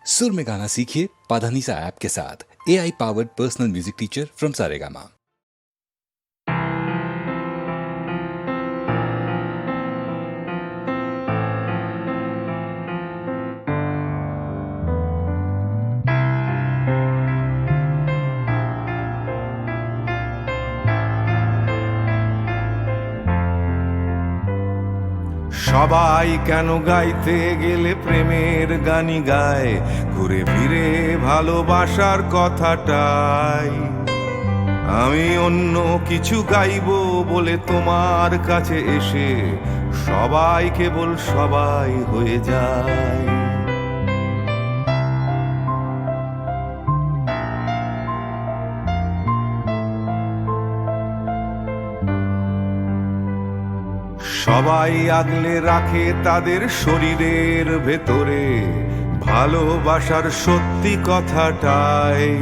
सुर में गाना सीखिए पाधानीसा ऐप के साथ। AI powered personal music teacher from Saregama. সবাই কেন গাইতে গেলে প্রেমের গানি গায়, ঘুরে ফিরে ভালোবাসার কথাটাই। আমি অন্য কিছু গাইবো বলে তোমার কাছে এসে সবাই কেবল সবাই হয়ে যায়। সবাই আগলে রাখে তাদের শরীরের ভেতরে ভালোবাসার সত্যি কথাটাই।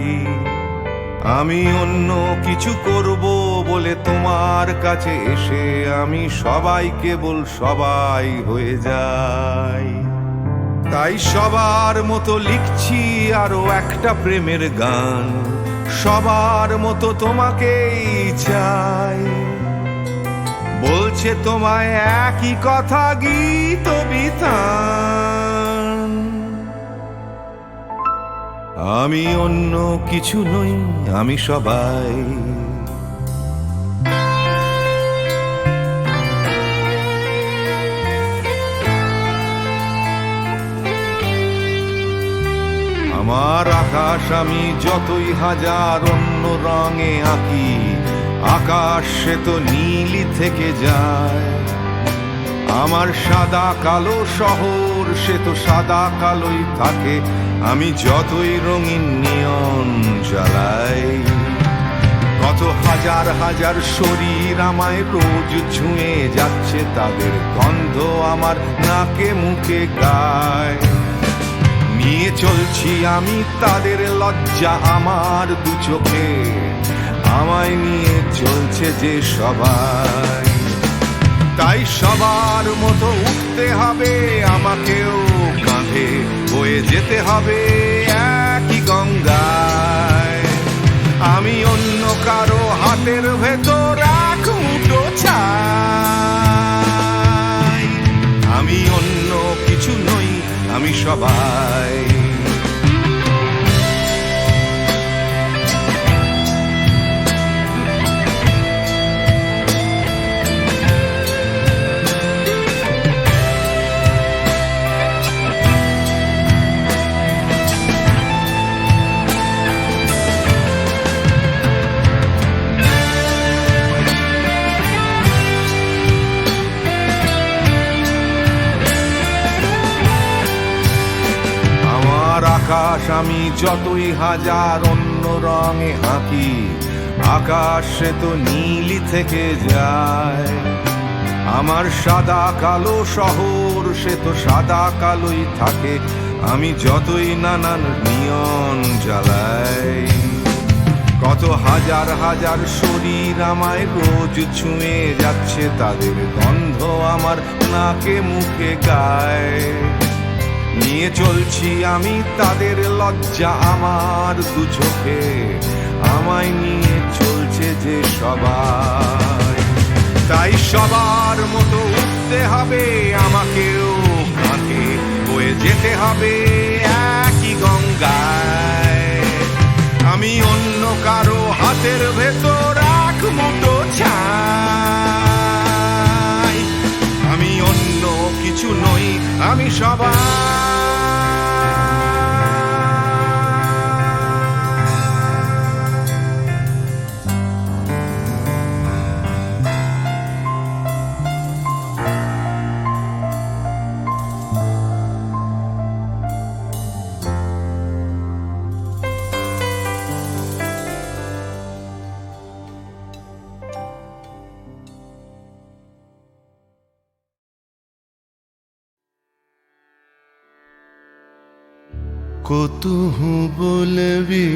আমি অন্য কিছু করব বলে তোমার কাছে এসে আমি সবাই কেবল সবাই হয়ে যাই। তাই সবার মতো লিখছি আরো একটা প্রেমের গান, সবার মতো তোমাকেই চাই। বলছে তোমায় একই কথা গীত বিতান। আমি অন্য কিছু নই, আমি সবাই। আমার আকাশ আমি যতই হাজার অন্য রঙে আঁকি, আকাশ সে তো নীলই থেকে যায়। আমার সাদা কালো শহর সে তো সাদা কালোই থাকে, আমি যতই রঙিন নিয়ন জ্বালাই। কত হাজার হাজার শরীর আমায় রোজ ছুঁয়ে যাচ্ছে, তাদের গন্ধ আমার নাকে মুখে গায়। নিয়ে চলছি আমি তাদের লজ্জা আমার দু চোখে, আমায় নিয়ে চলছে যে সবাই। তাই সবার মতো উঠতে হবে আমাকেও, কাঁধে বয়ে যেতে হবে একই গঙ্গায়। আমি অন্য কারো হাতের ভেতর এক মুঠো চাই। আমি অন্য কিছু নই, আমি সবাই। আকাশ আমি যতই হাজার অন্য রঙে আঁকি, আকাশ সে তো নীলই থেকে যায়। আমার সাদা কালো শহর সে তো সাদা কালোই থাকে, আমি যতই নানান নিয়ন জ্বালাই। কত হাজার হাজার শরীর আমায় রোজ ছুঁয়ে যাচ্ছে, তাদের গন্ধ আমার নাকে মুখে গায়। নিয়ে চলছি আমি তাদের লজ্জা আমার দু চোখে, আমায় নিয়ে চলছে যে সবাই। তাই সবার মতো উঠতে হবে আমাকেও, কাঁধে বয়ে যেতে হবে একই গঙ্গায়। আমি অন্য কারো হাতের ভেতর এক মুঠো চাই। আমি অন্য কিছু নই, আমি সবাই। কতুহু বলবি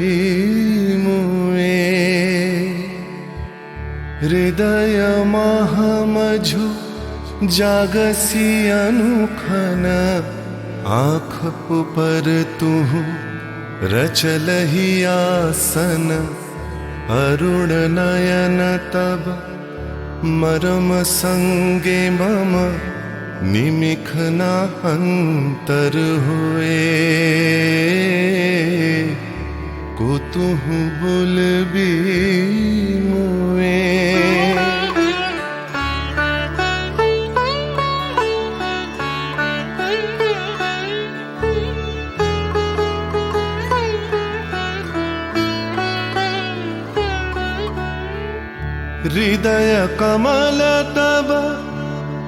মুয়ে হৃদয় মহামঝু জাগসি অনুখনা आँख ऊपर तू रचलहि आसन, अरुण नयन तब मरम संगे मम निमिख न अंतर हुए। कुतुहु बुलबी मुए। हृदय कमल तब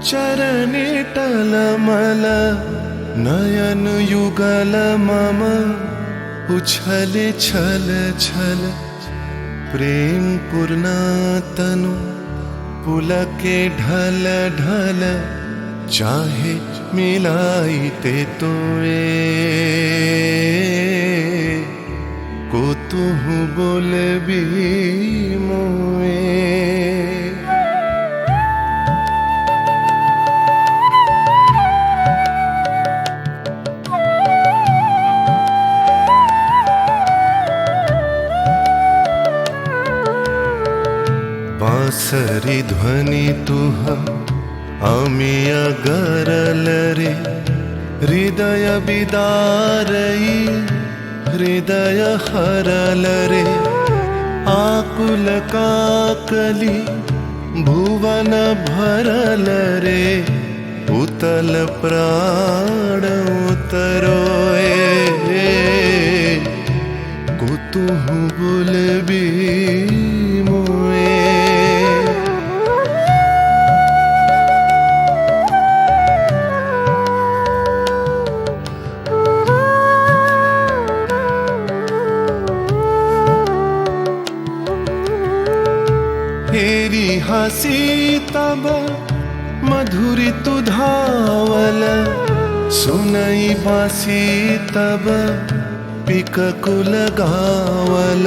चरणे टलमल, नयन युगल मम उछले छल छल। प्रेम पूर्ण तनु पुलके ढल ढल, चाहे मिलाइते तोए। कुतुहु बोलबी मोए। बांसरी ध्वनि तुह अमिय गरल रे, हृदय बिदारई हृदय हरल रे। आकुल काकली भुवन भरल रे, उतल प्राण उतरोए। कुतुहु बुलबी मुए। हेरी हसी तब मधुरी तु धावल, सुनई बासी तब पिककुल गावल।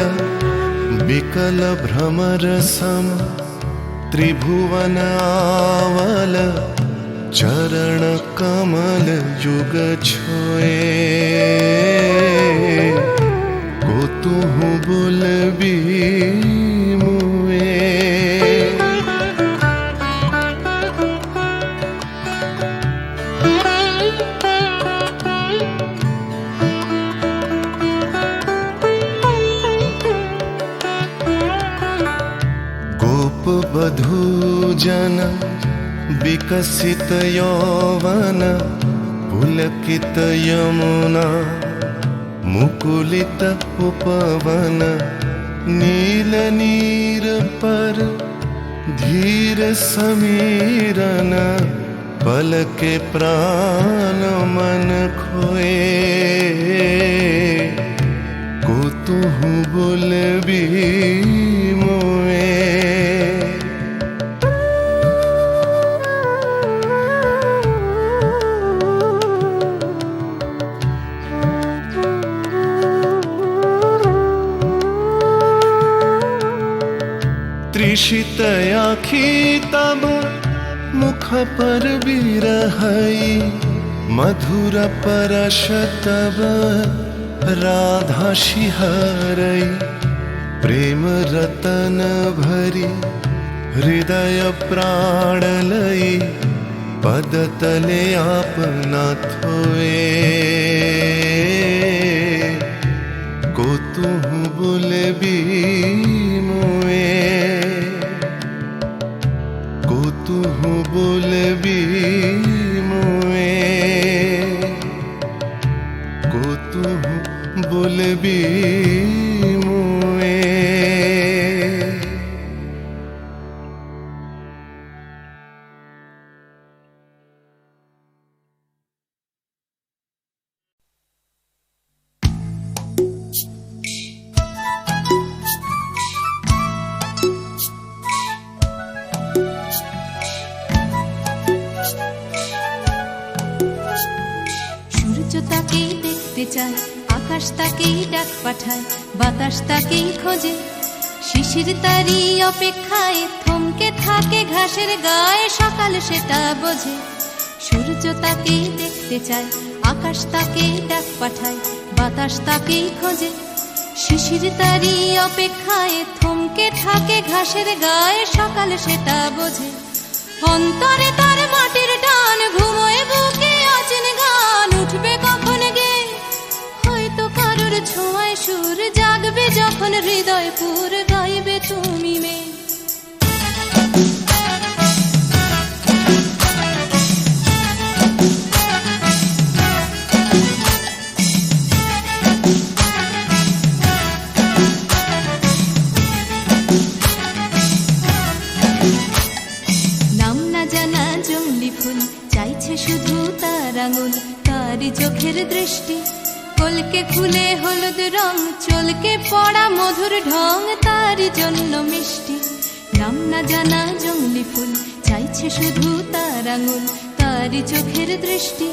बिकल भ्रमर सम त्रिभुवन आवल, चरण कमल युग छोए। कुतुहु बुलबी मुए। गोप बधू जन विकसित यौवन, पुलकित यमुना मुकुलित उपवन। नील नीर पर धीर समीरन, पल के प्राण मन खोए। कुतुहु बुलबी मुए। तृषित आँखी तब मुख पर बिरहई, मधुर परश तब राधा शिहरई। प्रेम रतन भरी हृदय प्राण लई, पद तले आपना थोए। कुतुहु बुलबी मुए। कुतुहु बुलबी मुए। कुतुहु बुलबी मुए। চায়, আকাশ তাকেই ডাক পাঠায়, বাতাস তাকেই খোঁজে। শিশির তারি অপেক্ষায় থমকে থাকে ঘাসের গায়ে, সকাল সেটা বোঝে। সূর্য তাকেই দেখতে চায়, আকাশ তাকে ডাক পাঠায়, বাতাস তাকেই খোঁজে। শিশির তারি অপেক্ষায় থমকে থাকে ঘাসের গায়ে, সকাল সেটা বোঝে। অন্তরে তার মাটির টান, ঘুমোয় বুকে অচেন গান, উঠবে কখন গে হয়তো কারোর ছোঁয়ায় সুর, জাগবে যখন হৃদয় পুর, গাইবে তুমি মেয়ে। নাম না জানা জংলি ফুল চাইছে শুধু তার আঙুল, তারই চোখের দৃষ্টি। কলকে ফুলে হলুদ রং, চলকে পড়া মধুর ঢং, তারই জন্য মিষ্টি। নাম না জানা জংলি ফুল চাইছে শুধু তার আঙুল, তারই চোখের দৃষ্টি।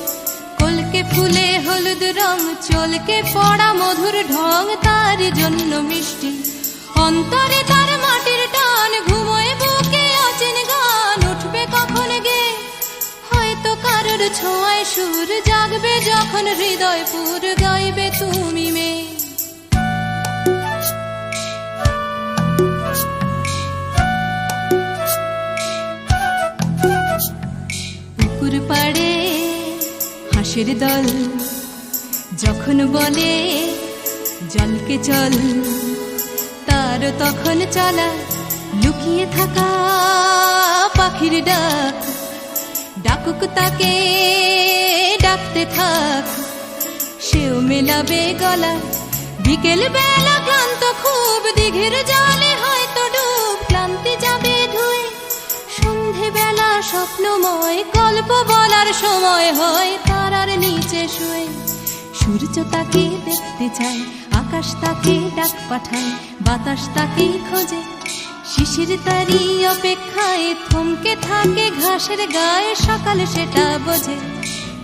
কলকে ফুলে হলুদ রং, চলকে পড়া মধুর ঢং, তারই জন্য মিষ্টি। অন্তরে তার মাটির টান, ঘুমোয় বুকে অচেন গান, উঠবে কখন গে হয়তো কারোর ছোঁয়ায় সুর, জাগবে যখন হৃদয় পুর, গাইবে তুমি মেয়ে। পুকুর পাড়ে হাঁসের দল যখন বলে জলকে চল, তার তখন চলা লুকিয়ে থাকা পাখির ডাক, ডাকুক তাকে ডাকতে থাক, সেও মেলাবে গলা। বিকেল বেলা ক্লান্ত খুব, দিঘির জলে হয়তো ডুব, ক্লান্তি যাবে ধুয়ে। সন্ধে বেলা স্বপ্নময়, গল্প বলার সময় হয় তারার নিচে শুয়ে। সূর্য তাকে দেখতে চায়, আকাশ তাকে ডাক পাঠায়, বাতাস তাকে খোঁজে। শিশির তারি অপেক্ষায় থমকে থাকে ঘাসের গায়ে, সকাল সেটা বোঝে।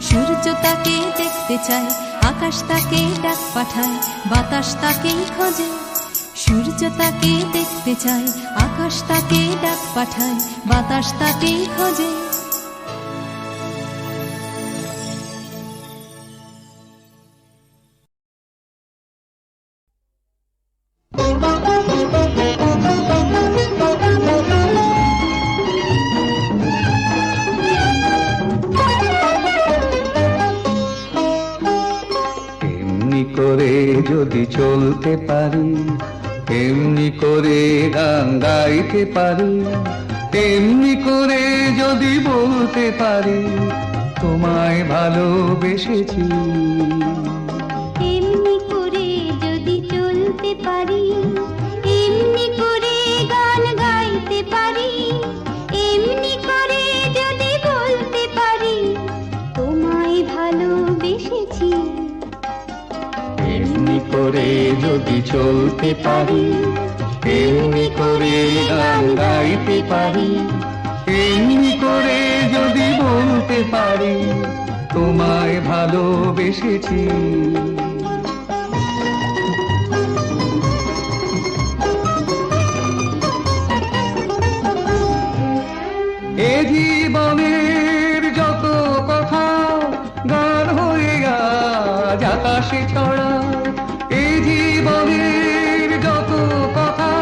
সূর্য তাকে দেখতে চায়, আকাশ তাকে ডাক পাঠায়, বাতাস তাকে খোঁজে। সূর্য তাকে দেখতে চায়, আকাশ তাকে ডাক পাঠায়, বাতাস তাকে খোঁজে। এমনি করে যদি চলতে পারি, এমনি করে গান গাইতে পারি, এমনি করে যদি বলতে পারি তোমায় ভালোবেসেছি। এমনি করে যদি চলতে পারি, এমনি করে গান গাইতে পারি, এমনি করে যদি বলতে পারি তোমায় ভালোবেসেছি। এমনি করে যদি চলতে পারি, এমনি করে গান গাইতে পারি, এমনি করে যদি বলতে পারি তোমায় ভালোবেসেছি। এ জীবনের যত কথা গান হয়ে আজ আকাশে ছড়া, এ জীবনের যত কথা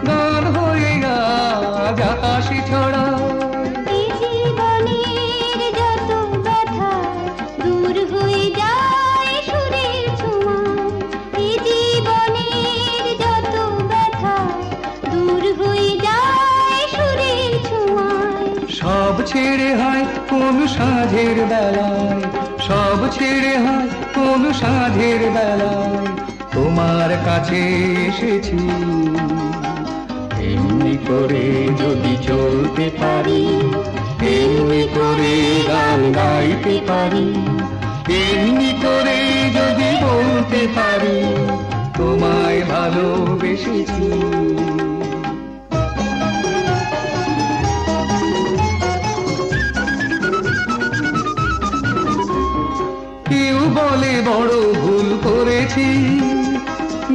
গান হয়ে আজ আকাশে ছড়া। এই জীবনের যত ব্যথা দূর হয়ে যায় সুরের ছোঁয়ায়, এই জীবনের যত ব্যথা দূর হয়ে যায় সুরের ছোঁয়ায়। সব ছেড়ে হয় কোন সাঁঝের বেলায়, সব ছেড়ে হয় কোন সাঁঝের বেলায় তোমার কাছে এসেছি। এমনি করে যদি চলতে পারি, এমনি করে গান গাইতে পারি, এমনি করে যদি বলতে পারি তোমায় ভালোবেসেছি। কেউ বলে বড় ভুল করেছি,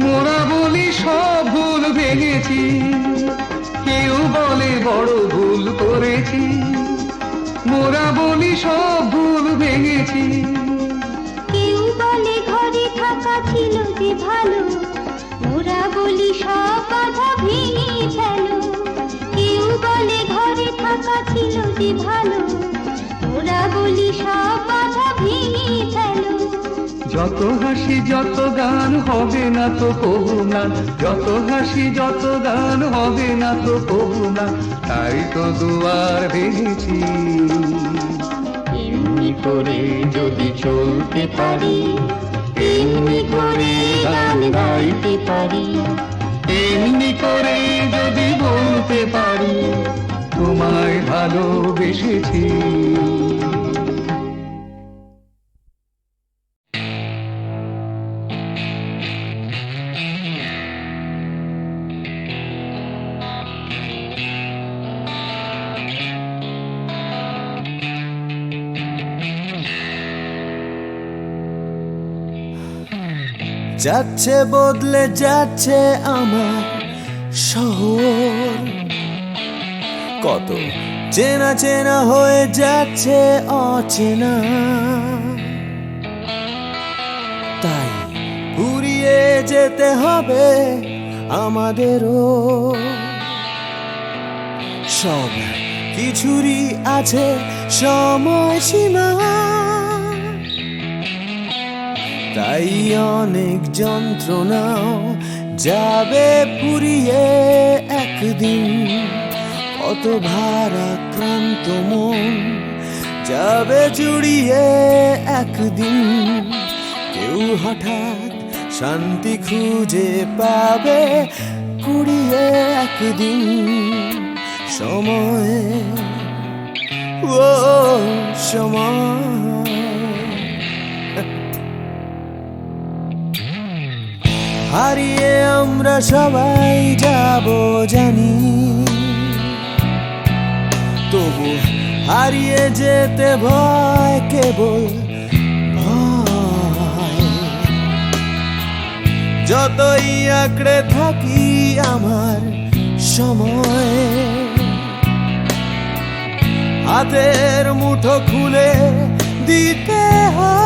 মোরা বলি সব ভুল ভেঙেছি। কেউ বলে বড় ভুল করেছি, মোরা বলি সব ভুল ভেঙেছি। হাসি যত গান হবে না তো কবু না, যত হাসি যত গান হবে না তো কবু না, তাই তো দুয়ার ভেঙেছি। এমনি করে যদি চলতে পারি, এমনি করে গান গাইতে পারি, এমনি করে যদি বলতে পারি তোমায় ভালোবেসেছি। যাচ্ছে বদলে যাচ্ছে আমার শহর, কত চেনা চেনা হয়ে যাচ্ছে অচেনা, তাই ঘুরিয়ে যেতে হবে আমাদেরও। সব কিছুরই আছে সময়সীমা, তাই অনেক যন্ত্রণাও যাবে ফুরিয়ে একদিন, কত ভারাক্রান্ত মন যাবে জুড়িয়ে একদিন। কেউ হঠাৎ শান্তি খুঁজে পাবে কুড়িয়ে একদিন সময়, ও সময়। হারিয়ে আমরা সবাই যাব জানি, তবু হারিয়ে যেতে ভয়, কেবল ভয়। যতই আঁকড়ে থাকি আমার সময়, হাতের মুঠো খুলে দিতে হয়।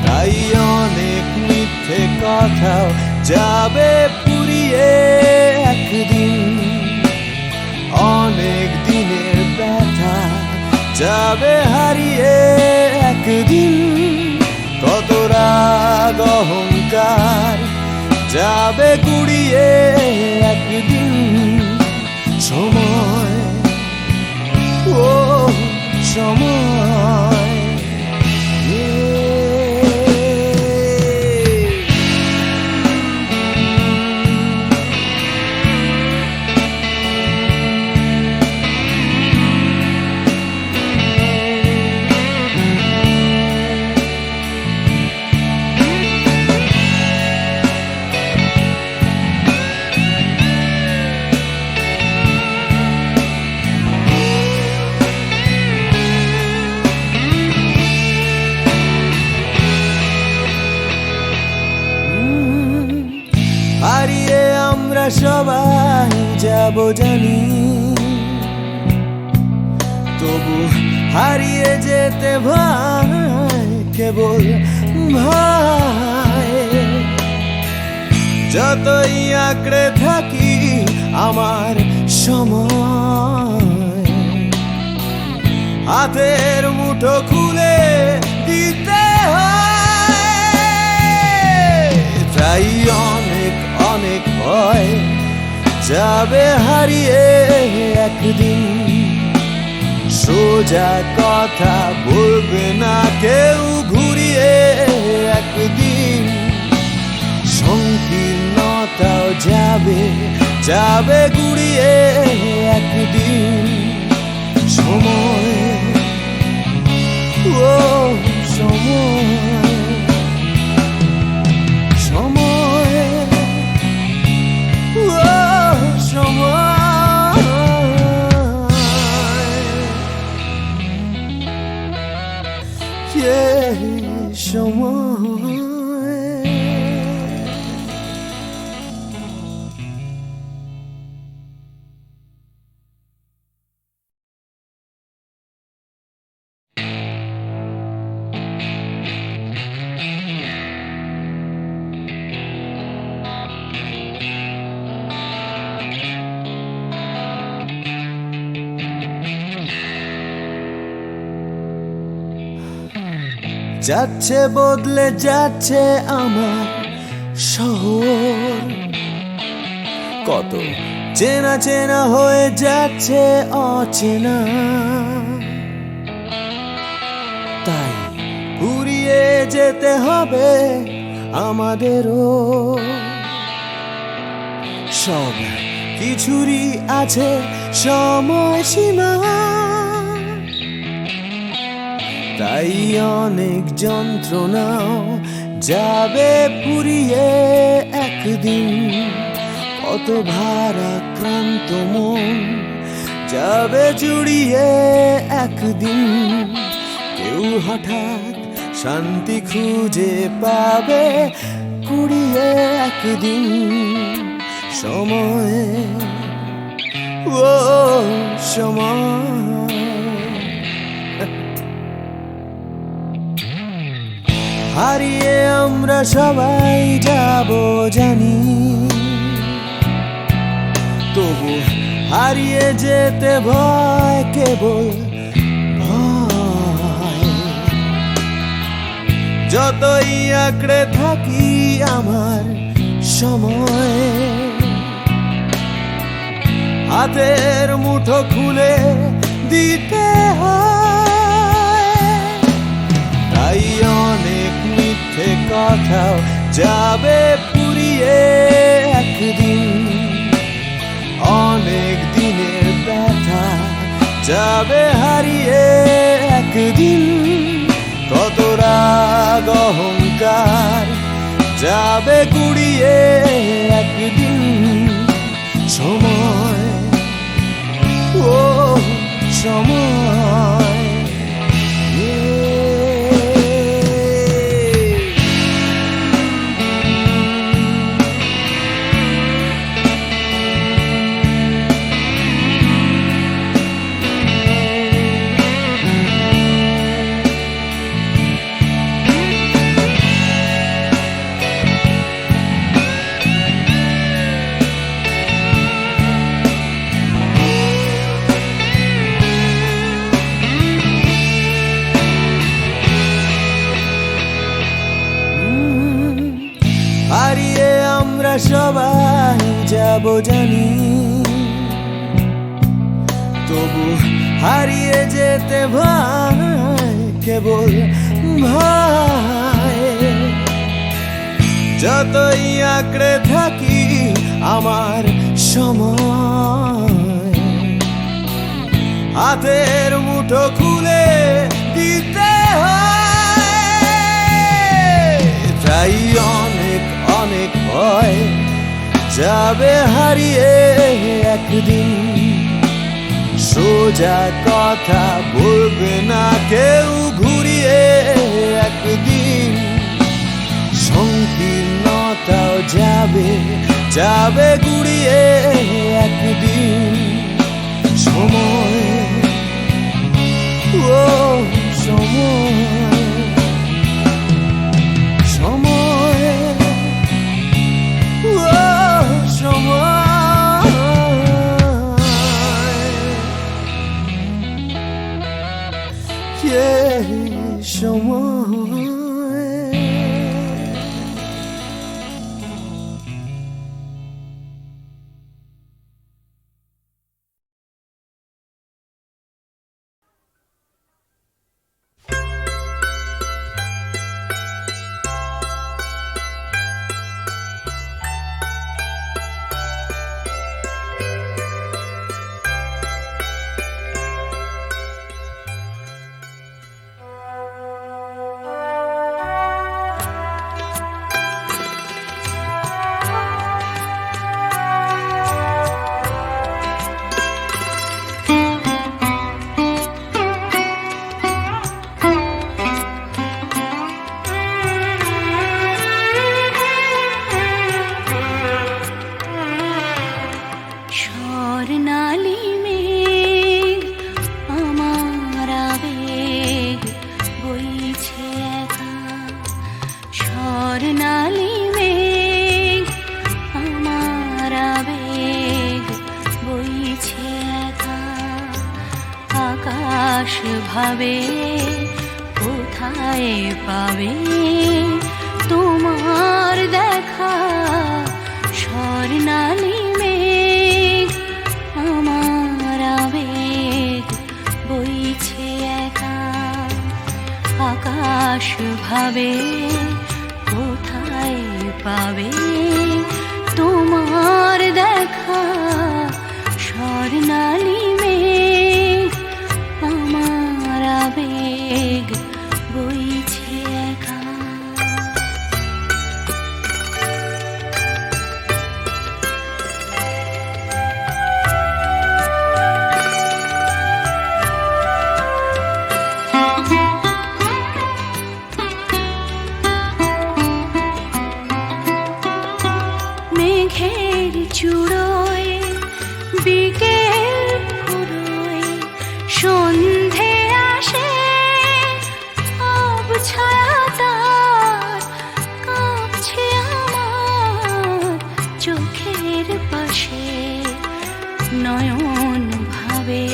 তাই অনেক মিথ্যে কথাও যাবে ফুরিয়ে একদিন, অনেক দিনের ব্যথা যাবে হারিয়ে একদিন, কত রাগ অহংকার যাবে গুড়িয়ে একদিন সময়, ও সময়। হারিয়ে আমরা সবাই যাব জানি, তবু হারিয়ে যেতে ভয়, কেবল ভয়। যতই আঁকড়ে থাকি আমার সময়, হাতের মুঠো খুলে দিতে হয়। তাই অনেক অনেক ভয় যাবে হারিয়ে একদিন, সোজা কথা বলবে না কেউ ঘুরিয়ে একদিন, সংকীর্ণতাও যাবে যাবে গুড়িয়ে একদিন সময়, ও সময়। সময়, ও সময়, সময়। যাচ্ছে বদলে যাচ্ছে আমার শহর, কত চেনা চেনা হয়ে যাচ্ছে অচেনা। তাই ঘুরিয়ে যেতে হবে আমাদেরও, সব কিছুরই আছে সময়সীমা। তাই অনেক যন্ত্রণাও যাবে ফুরিয়ে একদিন, কত ভারাক্রান্ত মন যাবে জুড়িয়ে একদিন। কেউ হঠাৎ শান্তি খুঁজে পাবে কুড়িয়ে একদিন। সময়, ও সময়, হারিয়ে আমরা সবাই যাব জানি, তবু হারিয়ে যেতে ভয়, কেবল ভয়। যতই আঁকড়ে থাকি আমার সময়, হাতের মুঠো খুলে দিতে হয়। তাই অনেক মিথ্যে কথাও যাবে ফুরিয়ে একদিন, অনেক দিনের ব্যথা যাবে হারিয়ে একদিন। কত রাগ অহংকার যাবে কুড়িয়ে একদিন। সময়, ও সময়, হারিয়ে আমরা সবাই যাব জানি, তবু হারিয়ে যেতে ভয়, কেবল ভয়। যতই আঁকড়ে থাকি আমার সময়, হাতের মুঠো খুলে দিতে হয়। তাই অনেক অনেক ভয় যাবে হারিয়ে একদিন। সোজা কথা বলবে না কেউ ঘুরিয়ে একদিন। সংকীর্ণতাও যাবে যাবে ঘুরিয়ে একদিন। সময়, ও সময়, সময়, ও সময়, সময়। ভাবে কোথায় পাবে তোমার দেখা স্বর্ণালী মেঘ আমার আবেগ বইছে একা আকাশ ভাবে কোথায় পাবে তোমার দেখা স্বর্ণালী মেঘ আমার আবেগ বইছে একা মেঘের চূড়োয় বিকেল ফুরোয় সন্ধে আসে ছায়া তার কাঁপছে আমার চোখের পাশে নয়ন ভাবে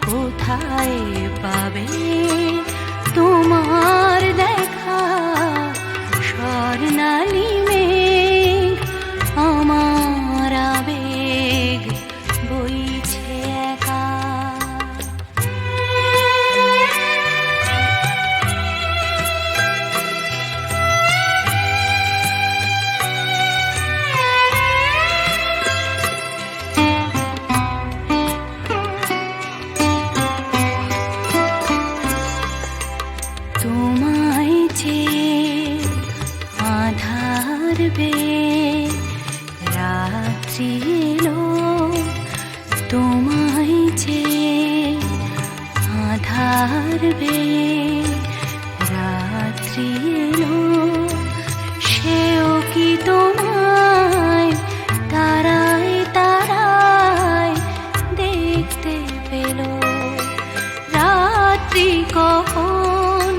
কোথায় পাবে তোমার দেখা স্বর্ণালী মেঘ আমার আবেগ বইছে একা তোমায় যে আধার বে রাত্রি এলো তোমায় যে আধার বে রাত্রি এলো সেও কি তোমায় তারায় তারায় দেখতে পেল রাত্রি কখন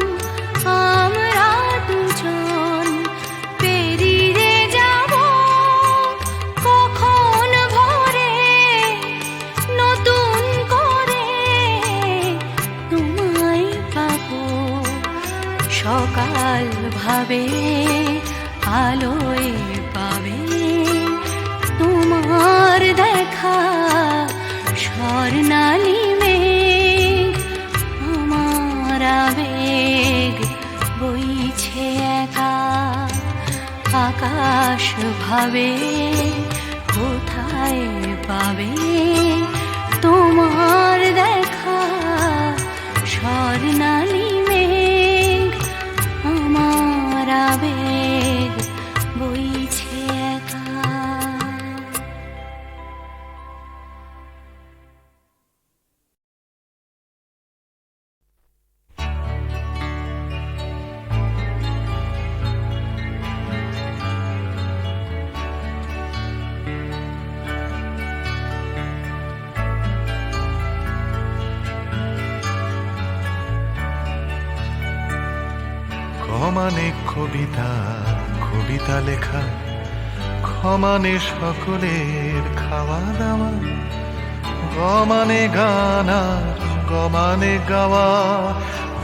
আমরা দুজন পেরিয়ে যাব কখন ভোরে নতুন করে তোমায় পাবো সকাল ভাবে আলোয় পাবে তোমার দেখা স্বর্ণালী মেঘ আমার আবেগ বইছে একা আকাশ ভাবে কোথায় পাবে তোমার দেখা স্বর্ণালী মেঘ আমার আবেগ বইছে একা ক্ষমানে কবিতা কবিতা লেখা ক্ষমানে সকলের খাওয়া দাওয়া গমানে গান আর গমানে গাওয়া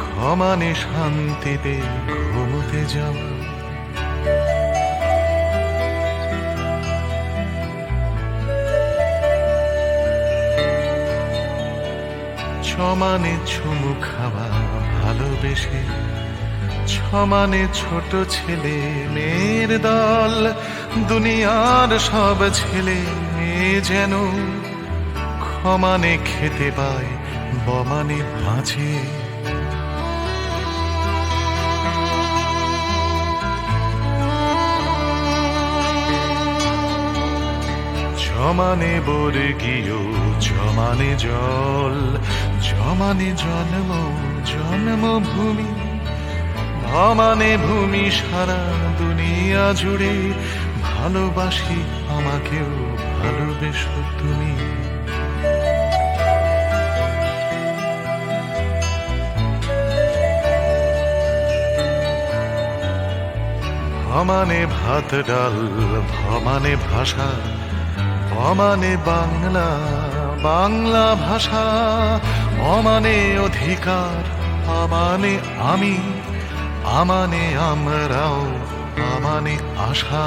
ক্ষমানে শান্তিতে ঘুমোতে যাওয়া সমানে চুমু খাওয়া ভালোবেসে সমানে ছোট ছেলে মেয়ের দল দুনিয়ার সব ছেলে মেয়ে যেন ক্ষমানে খেতে পায় বমানে বাঁচে জমানে বর্গীয় জমানে জল জমানে জন্ম জন্মভূমি ভমানে ভূমি সারা দুনিয়া জুড়ে ভালোবাসি আমাকেও ভালোবেসো তুমি ভমানে ভাত ডাল ভমানে ভাষা ভমানে বাংলা বাংলা ভাষা অমানে অধিকার অমানে আমি আমানে আমরাও আমানে আশা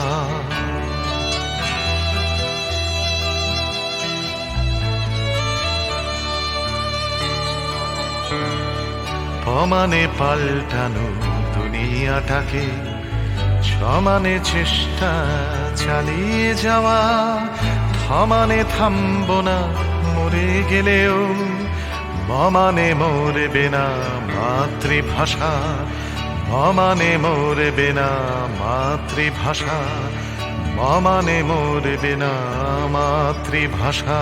সমানে পাল্টানো দুনিয়াটাকে সমানে চেষ্টা চালিয়ে যাওয়া সমানে থামব না মরে গেলেও মমানে মরবে না মাতৃভাষা মমানে মরবে না মাতৃভাষা মমানে মরবে না মাতৃভাষা